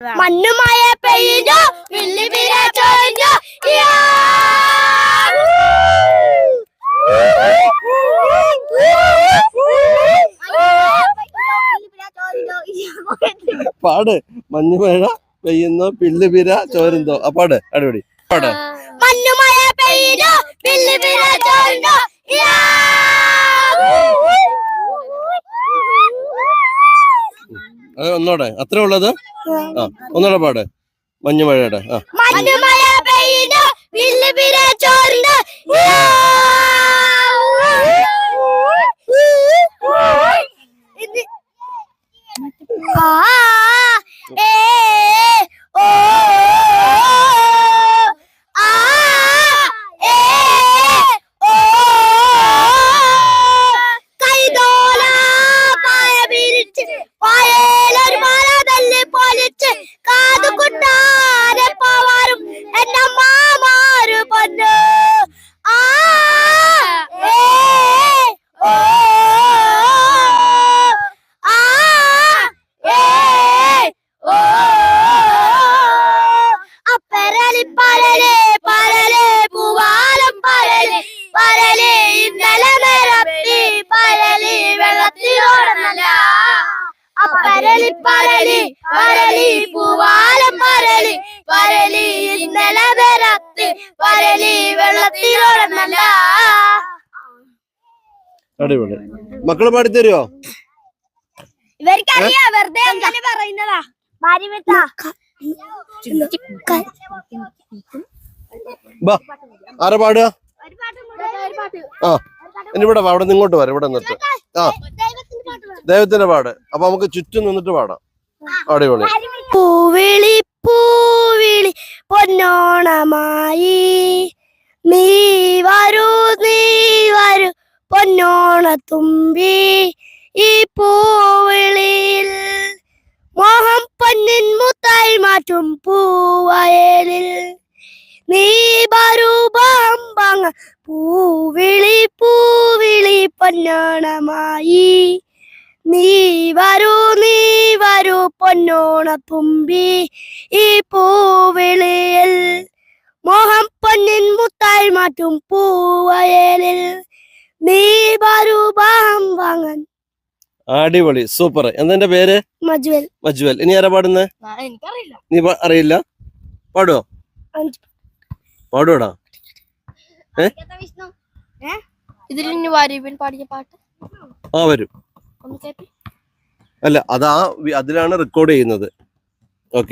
മണ്ണുമായ പെയ്യുന്നു വില്ലിബിര ചോദിഞ്ഞു പാട്. മഞ്ഞുമഴ പെയ്യുന്നു പില്ലുപിര ചോരുന്നോ. പാട്. അടിപൊളി പാട്. മണ്ണുമായ പെയ്യുന്നു വില്ലിബിര ചോദിഞ്ഞു. ഒന്നോടെ അത്രേ ഉള്ളത്. ഒന്നോടെ പാട്. മഞ്ഞുമഴയുടെ മഞ്ഞുമഴ പെയ്യുന്നു വില്ലിബിര ചോദിഞ്ഞു. അടിപൊളി. മക്കള് പാടിത്തരുവോ? ഇവർക്കറിയാ, വെറുതെ അങ്ങനെ പറയുന്നതാ. ആരാ പാടുക? ഇവിടെ അവിടെ നിന്ന് ഇങ്ങോട്ട് വരാം. ഇവിടെ നിന്നിട്ട് ദൈവത്തിന്റെ പാട്. അപ്പൊ നമുക്ക് ചുറ്റും നിന്നിട്ട് പാടാം. അടിപൊളി. പൂവിളി പൂവിളി പൊന്നോണമായി നീ വരൂ പൊന്നോണത്തുമ്പി. ഈ പൂവിളിയിൽ മോഹം പൊന്നിൻ മുത്തായി മാറ്റും പൂവയലിൽ നീ വരൂ ബാമ്പങ്ങ. പൂവിളി പൂവിളി പൊന്നോണമായി നീ വരൂ പൊന്നോണത്തുമ്പി. ഈ പൂവിളിയിൽ മോഹം പൊന്നിൻ മുത്തായി മാറ്റും പൂവയലിൽ നീ വരൂ ബാമ്പങ്ങൻ. അടിപൊളി. സൂപ്പർ. എന്താ പേര്? മജ്വൽ. മജ്വൽ. ഇനി ആരാ പാടുന്നേ? നീ അറിയില്ല? പാടുവോ? പാടുവോടാ? ഇതിൽ പാടിയ പാട്ട് വരും. അല്ല അതിലാണ് റെക്കോർഡ് ചെയ്യുന്നത്.